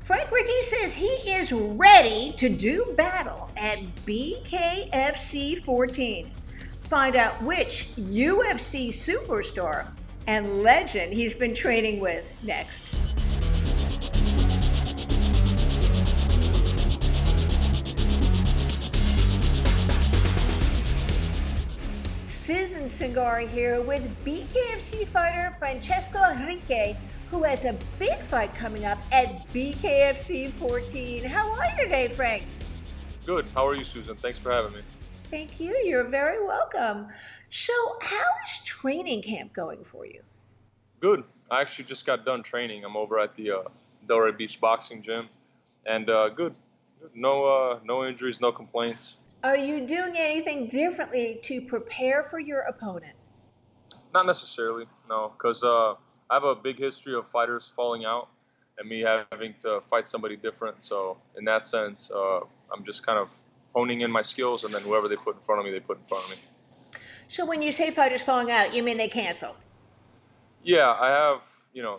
Frank Ricchi says he is ready to do battle at BKFC 14. Find out which UFC superstar and legend he's been training with next. Susan Cingari here with BKFC fighter Francesco Ricchi, who has a big fight coming up at BKFC 14. How are you today, Frank? Good. How are you, Susan? Thanks for having me. Thank you. You're very welcome. So, how is training camp going for you? Good. I actually just got done training. I'm over at the Delray Beach Boxing Gym, and good. No injuries, no complaints. Are you doing anything differently to prepare for your opponent? Not necessarily, no, because I have a big history of fighters falling out and me having to fight somebody different. So in that sense, I'm just kind of honing in my skills, and then whoever they put in front of me, they put in front of me. So, when you say fighters falling out, you mean they cancel? Yeah, I have,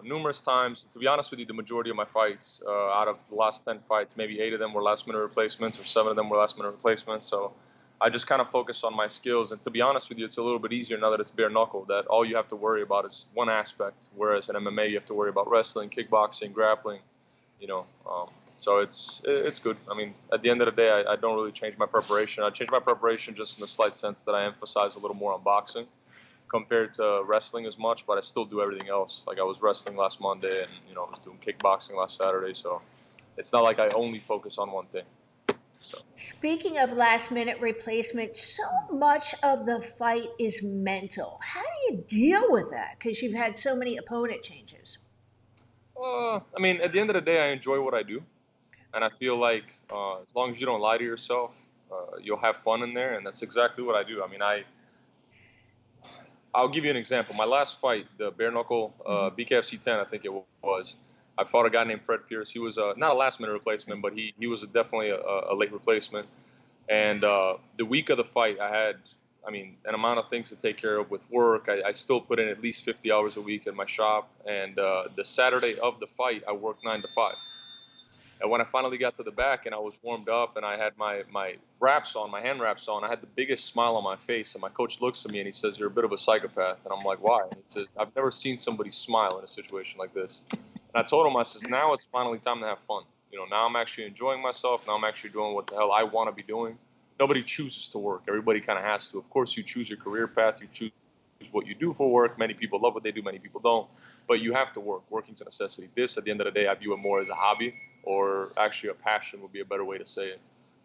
numerous times. To be honest with you, the majority of my fights, out of the last 10 fights, maybe 8 of them were last minute replacements or 7 of them were last minute replacements. So I just kind of focus on my skills. And to be honest with you, it's a little bit easier now that it's bare knuckle, that all you have to worry about is one aspect. Whereas in MMA, you have to worry about wrestling, kickboxing, grappling, you know. So it's good. I mean, at the end of the day, I don't really change my preparation. I change my preparation just in the slight sense that I emphasize a little more on boxing compared to wrestling as much, but I still do everything else. Like I was wrestling last Monday, and I was doing kickboxing last Saturday. So it's not like I only focus on one thing. So, Speaking of last minute replacement, so much of the fight is mental. How do you deal with that? Because you've had so many opponent changes. I mean, at the end of the day, I enjoy what I do, and I feel like as long as you don't lie to yourself, you'll have fun in there, and that's exactly what I do. I mean, I'll give you an example. My last fight, the bare knuckle BKFC 10, I think it was. I fought a guy named Fred Pierce. He was not a last minute replacement, but he was definitely a late replacement. And the week of the fight, I had, I mean, an amount of things to take care of with work. I still put in at least 50 hours a week in my shop. And the Saturday of the fight, I worked 9 to 5. And when I finally got to the back and I was warmed up and I had my wraps on, my hand wraps on, I had the biggest smile on my face. And my coach looks at me and he says, "You're a bit of a psychopath." And I'm like, "Why?" And he says, "I've never seen somebody smile in a situation like this." And I told him, I says, "Now it's finally time to have fun. Now I'm actually enjoying myself. Now I'm actually doing what the hell I want to be doing." Nobody chooses to work. Everybody kind of has to. Of course, you choose your career path. You choose what you do for work. Many people love what they do. Many people don't. But you have to work. Working's a necessity. This, at the end of the day, I view it more as a hobby, or actually a passion would be a better way to say it.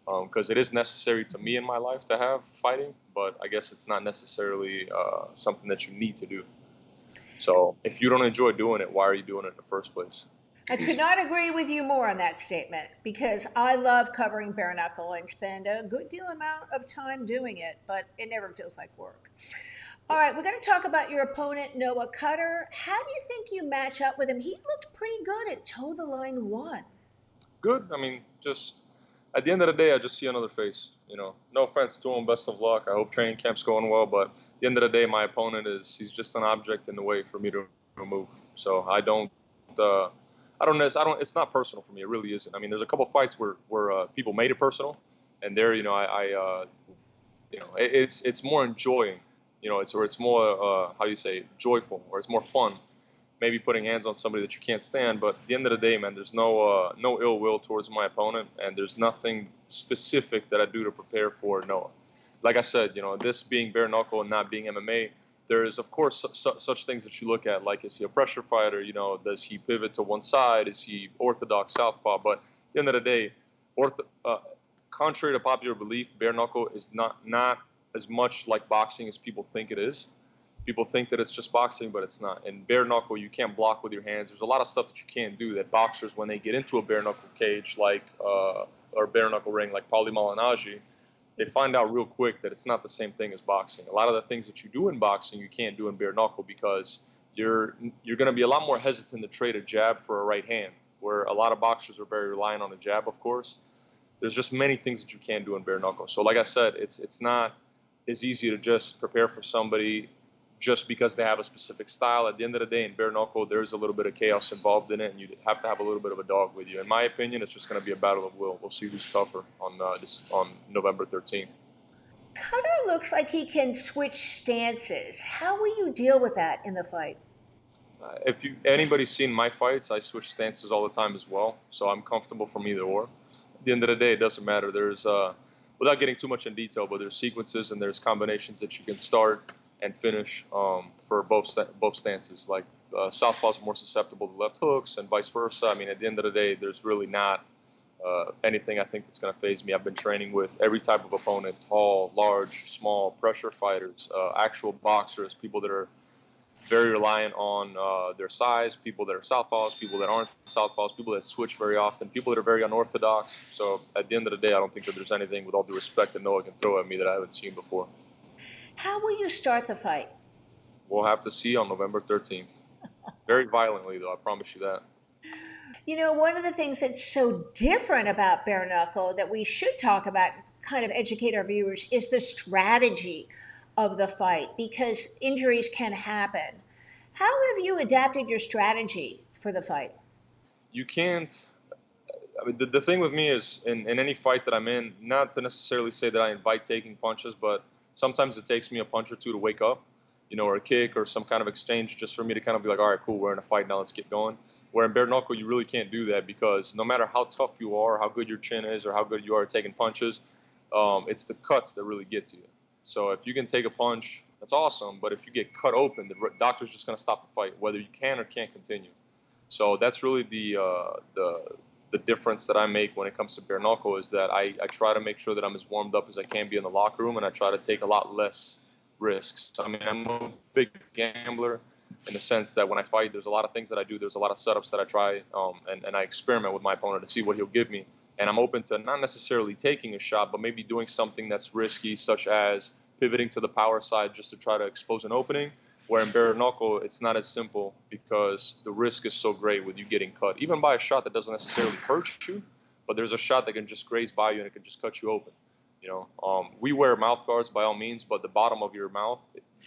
Because it is necessary to me in my life to have fighting, but I guess it's not necessarily something that you need to do. So if you don't enjoy doing it, why are you doing it in the first place? I could not agree with you more on that statement because I love covering bare knuckle and spend a good deal amount of time doing it, but it never feels like work. All right, we're going to talk about your opponent, Noah Cutter. How do you think you match up with him? He looked pretty good at Toe the Line 1. Good. I mean, just at the end of the day, I just see another face. No offense to him, best of luck. I hope training camp's going well, but at the end of the day, my opponent he's just an object in the way for me to remove. So it's not personal for me. It really isn't. I mean, there's a couple fights where people made it personal, and there, it's more enjoying. It's more how do you say, joyful, or it's more fun. Maybe putting hands on somebody that you can't stand, but at the end of the day, man, there's no ill will towards my opponent, and there's nothing specific that I do to prepare for Noah. Like I said, this being bare knuckle and not being MMA, there is of course such things that you look at, like is he a pressure fighter? Does he pivot to one side? Is he orthodox southpaw? But at the end of the day, contrary to popular belief, bare knuckle is not as much like boxing as people think it is. People think that it's just boxing, but it's not. In bare knuckle, you can't block with your hands. There's a lot of stuff that you can't do that boxers, when they get into a bare knuckle cage, or bare knuckle ring, like Paulie Malignaggi, they find out real quick that it's not the same thing as boxing. A lot of the things that you do in boxing, you can't do in bare knuckle because you're going to be a lot more hesitant to trade a jab for a right hand, where a lot of boxers are very reliant on a jab, of course. There's just many things that you can't do in bare knuckle. So like I said, it's not as easy to just prepare for somebody just because they have a specific style. At the end of the day, in bare knuckle, there's a little bit of chaos involved in it, and you have to have a little bit of a dog with you. In my opinion, it's just going to be a battle of will. We'll see who's tougher on November 13th. Cutter looks like he can switch stances. How will you deal with that in the fight? If anybody's seen my fights, I switch stances all the time as well, so I'm comfortable from either or. At the end of the day, it doesn't matter. There's without getting too much in detail, but there's sequences and there's combinations that you can start and finish for both stances. Like southpaws are more susceptible to left hooks and vice versa. I mean, at the end of the day, there's really not anything I think that's going to phase me. I've been training with every type of opponent: tall, large, small, pressure fighters, actual boxers, people that are very reliant on their size, people that are southpaws, people that aren't southpaws, people that switch very often, people that are very unorthodox. So at the end of the day, I don't think that there's anything, with all due respect, that Noah can throw at me that I haven't seen before. How will you start the fight? We'll have to see on November 13th. Very violently, though, I promise you that. You know, one of the things that's so different about bare knuckle that we should talk about, kind of educate our viewers, is the strategy of the fight, because injuries can happen. How have you adapted your strategy for the fight? You can't. I mean, the thing with me is, in any fight that I'm in, not to necessarily say that I invite taking punches, but sometimes it takes me a punch or two to wake up, or a kick or some kind of exchange, just for me to kind of be like, all right, cool, we're in a fight now, let's get going. Where in bare knuckle, you really can't do that, because no matter how tough you are, how good your chin is, or how good you are at taking punches, it's the cuts that really get to you. So if you can take a punch, that's awesome. But if you get cut open, the doctor's just going to stop the fight, whether you can or can't continue. So that's really the difference that I make when it comes to bare knuckle, is that I try to make sure that I'm as warmed up as I can be in the locker room, and I try to take a lot less risks. I mean, I'm a big gambler in the sense that when I fight, there's a lot of things that I do. There's a lot of setups that I try, and I experiment with my opponent to see what he'll give me. And I'm open to not necessarily taking a shot, but maybe doing something that's risky, such as pivoting to the power side just to try to expose an opening, where in bare knuckle, it's not as simple, because the risk is so great with you getting cut, even by a shot that doesn't necessarily hurt you, but there's a shot that can just graze by you and it can just cut you open. We wear mouth guards by all means, but the bottom of your mouth,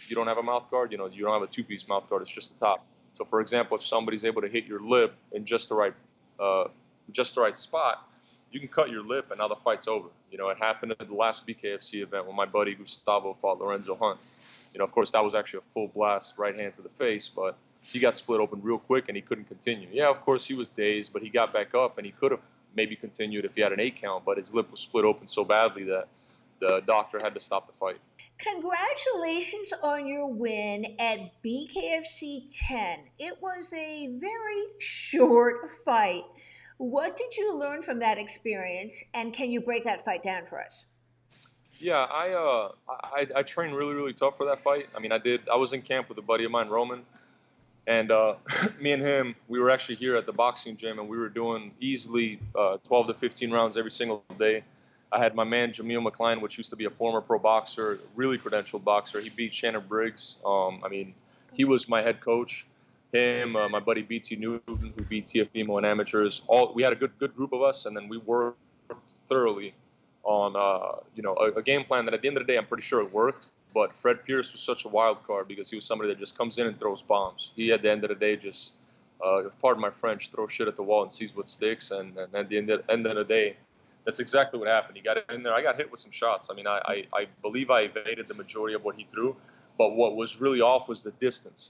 you don't have a mouth guard, you don't have a two-piece mouth guard, it's just the top. So for example, if somebody's able to hit your lip in just the right spot, you can cut your lip and now the fight's over. It happened at the last BKFC event when my buddy Gustavo fought Lorenzo Hunt. Of course, that was actually a full blast right hand to the face, but he got split open real quick and he couldn't continue. Yeah, of course, he was dazed, but he got back up and he could have maybe continued if he had an 8 count, but his lip was split open so badly that the doctor had to stop the fight. Congratulations on your win at BKFC 10. It was a very short fight. What did you learn from that experience, and can you break that fight down for us? Yeah, I trained really, really tough for that fight. I mean, I was in camp with a buddy of mine, Roman, and me and him, we were actually here at the boxing gym, and we were doing easily 12 to 15 rounds every single day. I had my man Jameel McCline, which used to be a former pro boxer, really credentialed boxer. He beat Shannon Briggs. He was my head coach. Him, my buddy BT Newton, who beat TFBMO and amateurs. We had a good group of us, and then we worked thoroughly on a game plan that at the end of the day, I'm pretty sure it worked. But Fred Pierce was such a wild card, because he was somebody that just comes in and throws bombs. He, at the end of the day, just, pardon my French, throw shit at the wall and sees what sticks. And at the end of the day, that's exactly what happened. He got in there. I got hit with some shots. I mean, I believe I evaded the majority of what he threw. But what was really off was the distance.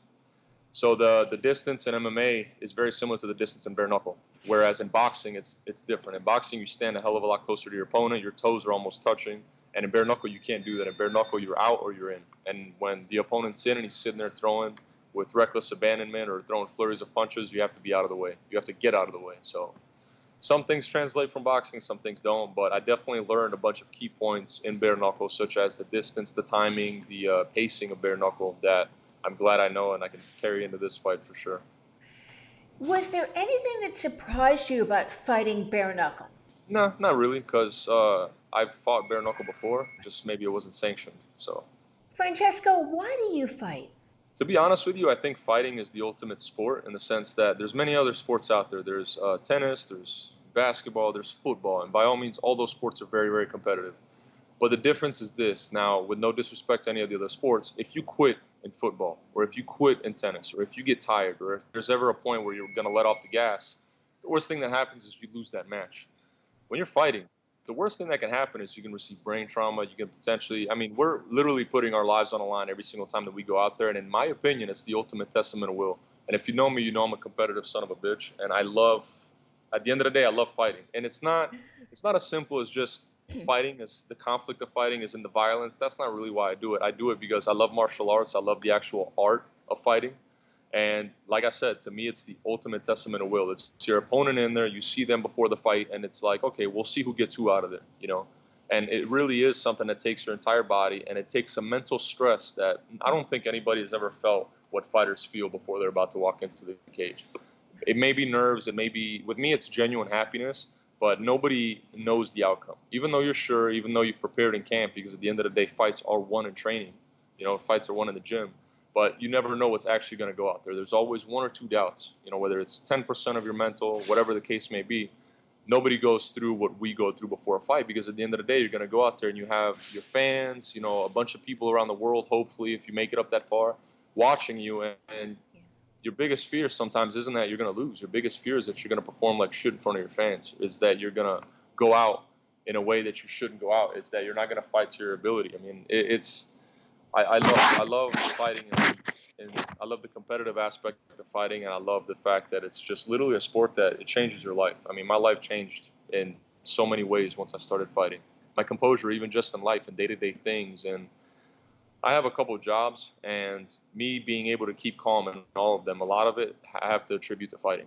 So the distance in MMA is very similar to the distance in bare knuckle, whereas in boxing it's different. In boxing, you stand a hell of a lot closer to your opponent. Your toes are almost touching, and in bare knuckle you can't do that. In bare knuckle, you're out or you're in. And when the opponent's in and he's sitting there throwing with reckless abandonment or throwing flurries of punches, you have to be out of the way. You have to get out of the way. So some things translate from boxing, some things don't. But I definitely learned a bunch of key points in bare knuckle, such as the distance, the timing, the pacing of bare knuckle, that I'm glad I know and I can carry into this fight for sure. Was there anything that surprised you about fighting bare knuckle? No, not really, because I've fought bare knuckle before, just maybe it wasn't sanctioned. So, Francesco, why do you fight? to be honest with you, I think fighting is the ultimate sport, in the sense that there's many other sports out there. There's tennis, there's basketball, there's football, and by all means, all those sports are very, very competitive. But the difference is this. Now, with no disrespect to any of the other sports, if you quit in football, or if you quit in tennis, or if you get tired, or if there's ever a point where you're going to let off the gas, the worst thing that happens is you lose that match. When you're fighting, the worst thing that can happen is you can receive brain trauma. You can potentially, I mean, we're literally putting our lives on the line every single time that we go out there. And in my opinion, it's the ultimate testament of will. And if you know me, you know I'm a competitive son of a bitch. And at the end of the day, I love fighting. And it's not as simple as just fighting, as the conflict of fighting is in the violence. That's not really why I do it. I do it because I love martial arts. I love the actual art of fighting. And like I said, to me, it's the ultimate testament of will. It's your opponent in there. You see them before the fight, and it's like, okay, we'll see who gets who out of it, you know? And it really is something that takes your entire body, and it takes a mental stress that I don't think anybody has ever felt what fighters feel before they're about to walk into the cage. It may be nerves. It may be, with me, it's genuine happiness, but nobody knows the outcome. Even though you're sure, even though you've prepared in camp, because at the end of the day, fights are won in training. You know, fights are won in the gym. But you never know what's actually going to go out there. There's always one or two doubts, you know, whether it's 10% of your mental, whatever the case may be. Nobody goes through what we go through before a fight, because at the end of the day, you're going to go out there and you have your fans, you know, a bunch of people around the world, hopefully, if you make it up that far, watching you. And your biggest fear sometimes isn't that you're going to lose. Your biggest fear is that you're going to perform like shit in front of your fans, is that you're going to go out in a way that you shouldn't go out, is that you're not going to fight to your ability. I mean, I love fighting, and I love the competitive aspect of fighting, and I love the fact that it's just literally a sport that it changes your life. I mean, my life changed in so many ways once I started fighting. My composure, even just in life and day-to-day things, and I have a couple of jobs, and me being able to keep calm in all of them, a lot of it I have to attribute to fighting.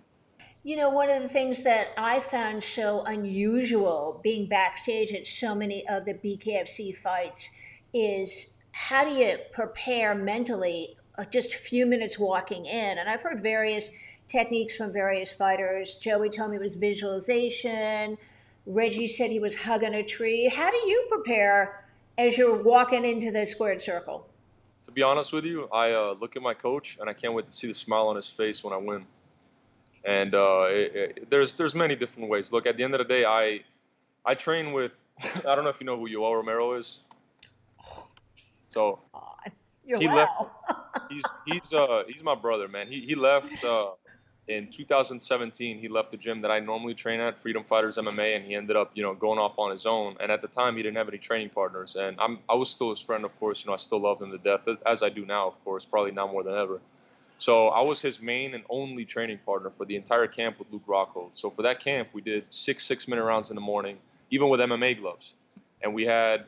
You know, one of the things that I found so unusual being backstage at so many of the BKFC fights is how do you prepare mentally just a few minutes walking in? And I've heard various techniques from various fighters. Joey told me it was visualization. Reggie said he was hugging a tree. How do you prepare as you're walking into the squared circle? To be honest with you, I look at my coach, and I can't wait to see the smile on his face when I win. And there's many different ways. Look, at the end of the day, I train with I don't know if you know who Yoel Romero is. So Aw, you're he left. well. He's my brother, man. He left in 2017. He left the gym that I normally train at, Freedom Fighters MMA, and he ended up, you know, going off on his own. And at the time, he didn't have any training partners, and I was still his friend, of course. You know, I still love him to death, as I do now, of course, probably now more than ever. So I was his main and only training partner for the entire camp with Luke Rockhold. So for that camp, we did six-minute rounds in the morning, even with MMA gloves. And we had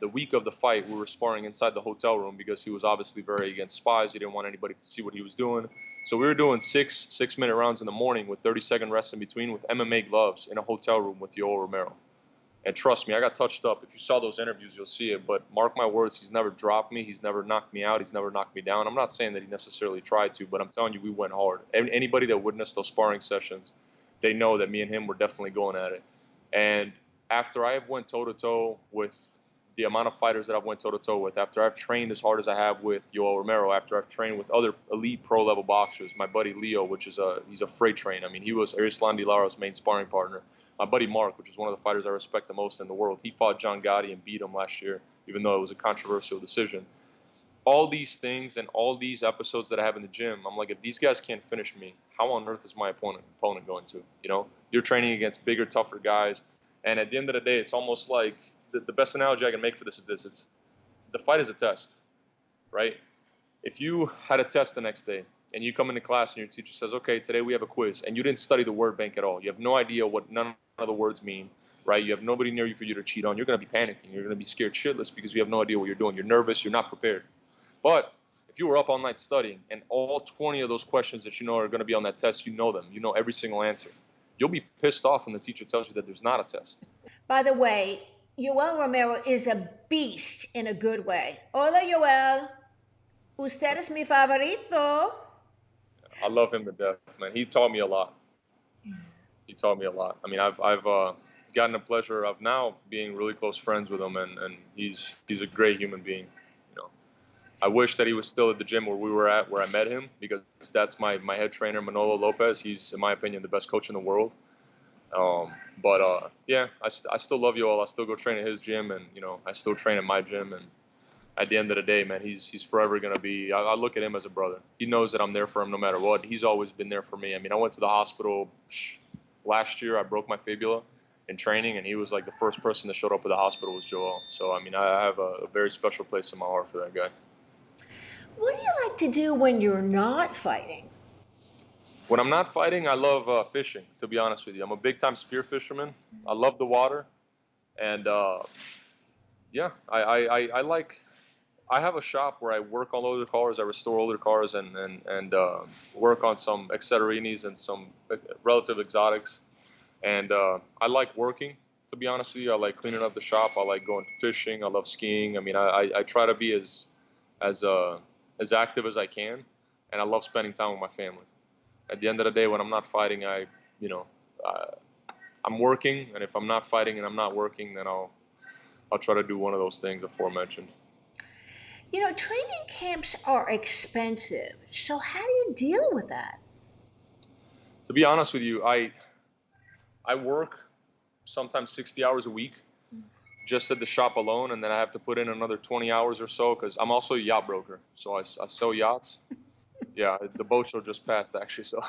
the week of the fight, we were sparring inside the hotel room because he was obviously very against spies. He didn't want anybody to see what he was doing. So we were doing six-minute rounds in the morning with 30-second rests in between with MMA gloves in a hotel room with Yoel Romero. And trust me, I got touched up. If you saw those interviews, you'll see it. But mark my words, he's never dropped me. He's never knocked me out. He's never knocked me down. I'm not saying that he necessarily tried to, but I'm telling you, we went hard. Anybody that witnessed those sparring sessions, they know that me and him were definitely going at it. And after I have went toe-to-toe with the amount of fighters that I've went toe-to-toe with, after I've trained as hard as I have with Yoel Romero, after I've trained with other elite pro-level boxers, my buddy Leo, he's a freight train. I mean, he was Arislan Di Lara's main sparring partner. My buddy Mark, which is one of the fighters I respect the most in the world, he fought John Gotti and beat him last year, even though it was a controversial decision. All these things and all these episodes that I have in the gym, I'm like, if these guys can't finish me, how on earth is my opponent going to? You know, you're training against bigger, tougher guys. And at the end of the day, it's almost like the best analogy I can make for this is this. It's the fight is a test, right? If you had a test the next day and you come into class and your teacher says, okay, today we have a quiz, and you didn't study the word bank at all. You have no idea what none of the words mean, right? You have nobody near you for you to cheat on. You're going to be panicking. You're going to be scared shitless because you have no idea what you're doing. You're nervous. You're not prepared. But if you were up all night studying and all 20 of those questions that you know are going to be on that test, you know them. You know every single answer. You'll be pissed off when the teacher tells you that there's not a test. By the way, Yoel Romero is a beast in a good way. Hola, Yoel. Usted es mi favorito. I love him to death, man. He taught me a lot. He taught me a lot. I mean, I've gotten the pleasure of now being really close friends with him, and he's a great human being. You know, I wish that he was still at the gym where we were at, where I met him, because that's my head trainer, Manolo Lopez. He's, in my opinion, the best coach in the world. Yeah, I still love Yoel. I still go train at his gym, and you know, I still train at my gym, and at the end of the day, man, he's forever going to be, I look at him as a brother. He knows that I'm there for him no matter what. He's always been there for me. I mean, I went to the hospital last year. I broke my fibula in training, and he was like the first person that showed up at the hospital was Joel. So, I mean, I have a very special place in my heart for that guy. What do you like to do when you're not fighting? When I'm not fighting, I love fishing, to be honest with you. I'm a big-time spear fisherman. I love the water. And, yeah, I like, I have a shop where I work on older cars. I restore older cars and work on some Excederinis and some relative exotics. And I like working, to be honest with you. I like cleaning up the shop. I like going fishing. I love skiing. I mean, I try to be as active as I can, and I love spending time with my family. At the end of the day, when I'm not fighting, I'm working, and if I'm not fighting and I'm not working, then I'll try to do one of those things aforementioned. You know, training camps are expensive. So how do you deal with that? To be honest with you, I work sometimes 60 hours a week just at the shop alone, and then I have to put in another 20 hours or so because I'm also a yacht broker. So I sell yachts. Yeah, the boat show just passed actually. So,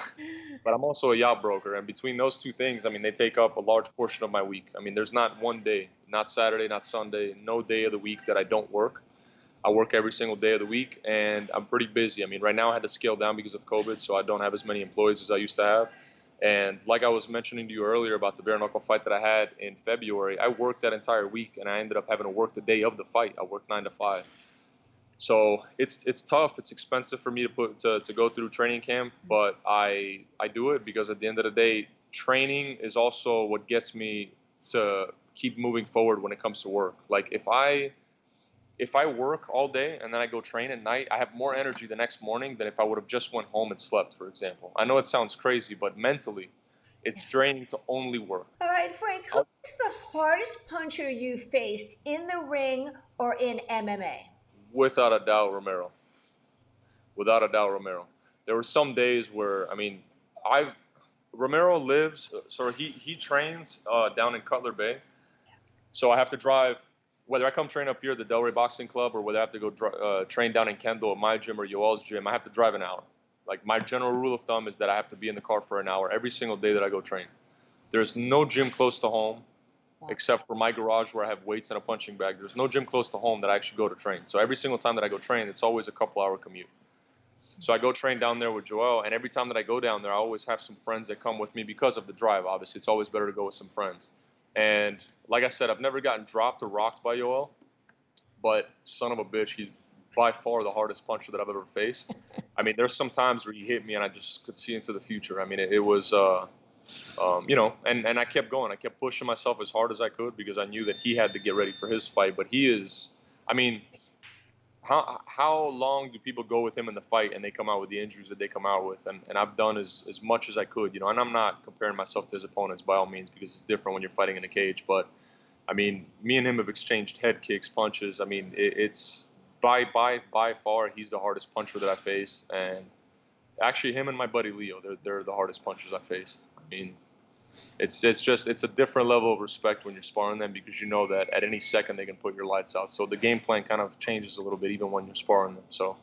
but I'm also a yacht broker, and between those two things, I mean, they take up a large portion of my week. I mean, there's not one day, not Saturday, not Sunday, no day of the week that I don't work. I work every single day of the week, and I'm pretty busy. I mean, right now I had to scale down because of COVID, so I don't have as many employees as I used to have. And like I was mentioning to you earlier about the bare knuckle fight that I had in February, I worked that entire week, and I ended up having to work the day of the fight. I worked 9 to 5. So it's tough. It's expensive for me to go through training camp, but I do it because at the end of the day, training is also what gets me to keep moving forward when it comes to work. Like if I work all day and then I go train at night, I have more energy the next morning than if I would have just went home and slept, for example. I know it sounds crazy, but mentally, it's draining to only work. All right, Frank, who is the hardest puncher you faced in the ring or in MMA? Without a doubt, Romero. Without a doubt, Romero. There were some days where, I mean, Romero lives, so he trains down in Cutler Bay. So I have to drive, whether I come train up here at the Delray Boxing Club or whether I have to go train down in Kendall at my gym or Yoel's gym, I have to drive an hour. Like my general rule of thumb is that I have to be in the car for an hour every single day that I go train. There's no gym close to home except for my garage where I have weights and a punching bag. There's no gym close to home that I actually go to train. So every single time that I go train, it's always a couple-hour commute. So I go train down there with Joel, and every time that I go down there, I always have some friends that come with me because of the drive. Obviously, it's always better to go with some friends. And like I said, I've never gotten dropped or rocked by Yoel, but son of a bitch, he's by far the hardest puncher that I've ever faced. I mean, there's some times where he hit me and I just could see into the future. I mean, it was, you know, and I kept going. I kept pushing myself as hard as I could because I knew that he had to get ready for his fight. But he is, I mean, how long do people go with him in the fight and they come out with the injuries that they come out with? And I've done as much as I could, you know, and I'm not comparing myself to his opponents by all means because it's different when you're fighting in a cage. But, I mean, me and him have exchanged head kicks, punches. I mean, it's by far, he's the hardest puncher that I faced. And actually, him and my buddy Leo, they're the hardest punchers I faced. I mean, it's a different level of respect when you're sparring them because you know that at any second they can put your lights out. So the game plan kind of changes a little bit even when you're sparring them. So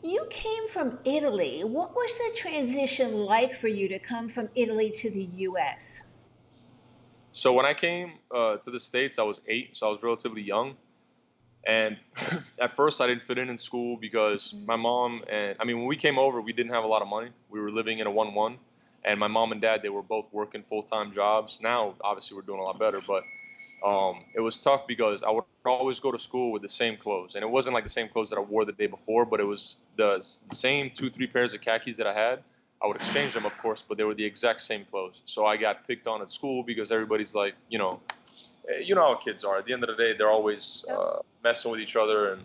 You came from Italy. What was the transition like for you to come from Italy to the US? so when I came to the States, I was 8, so I was relatively young. And at first, I didn't fit in school because my mom and I mean, when we came over, we didn't have a lot of money. We were living in a 1-1, and my mom and dad they were both working full-time jobs. Now, obviously, we're doing a lot better, but it was tough because I would always go to school with the same clothes, and it wasn't like the same clothes that I wore the day before, but it was the same 2-3 pairs of khakis that I had. I would exchange them, of course, but they were the exact same clothes. So I got picked on at school because everybody's like, you know how kids are. At the end of the day, they're always messing with each other,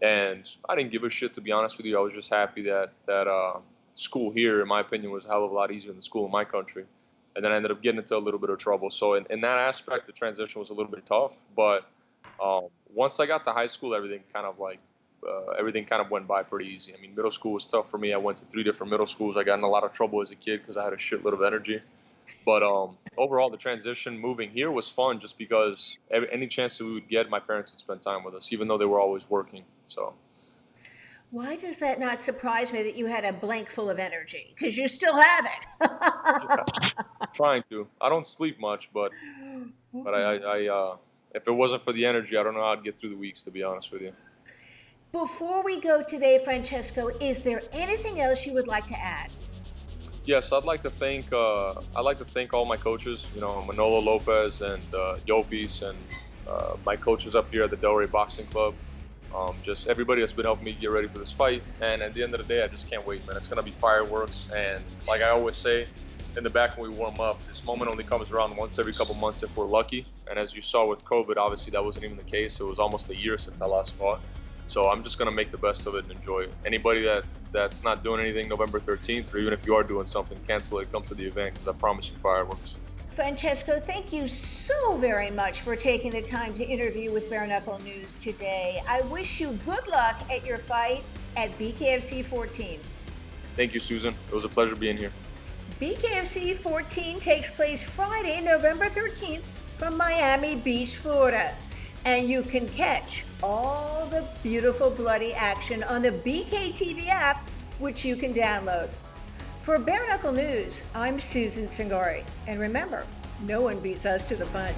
and I didn't give a shit, to be honest with you. I was just happy that school here, in my opinion, was a hell of a lot easier than school in my country. And then I ended up getting into a little bit of trouble. So in that aspect, the transition was a little bit tough. But once I got to high school, everything kind of went by pretty easy. I mean, middle school was tough for me. I went to 3 different middle schools. I got in a lot of trouble as a kid because I had a shitload of energy. But overall, the transition moving here was fun just because any chance that we would get, my parents would spend time with us, even though they were always working. So Why does that not surprise me that you had a blank full of energy? Because you still have yeah, it. trying to. I don't sleep much, but if it wasn't for the energy, I don't know how I'd get through the weeks, to be honest with you. Before we go today, Francesco, is there anything else you would like to add? Yes, I'd like to thank all my coaches. You know, Manolo Lopez and Yopis and my coaches up here at the Delray Boxing Club. Just everybody that's been helping me get ready for this fight. And at the end of the day, I just can't wait, man. It's gonna be fireworks. And like I always say, in the back when we warm up, this moment only comes around once every couple months if we're lucky. And as you saw with COVID, obviously that wasn't even the case. It was almost a year since I last fought. So I'm just gonna make the best of it and enjoy it. Anybody that's not doing anything November 13th, or even if you are doing something, cancel it, come to the event, because I promise you fireworks. Francesco, thank you so very much for taking the time to interview with Bare Knuckle News today. I wish you good luck at your fight at BKFC 14. Thank you, Susan. It was a pleasure being here. BKFC 14 takes place Friday, November 13th from Miami Beach, Florida. And you can catch all the beautiful bloody action on the BKTV app, which you can download. For Bare Knuckle News, I'm Susan Cingari. And remember, no one beats us to the punch.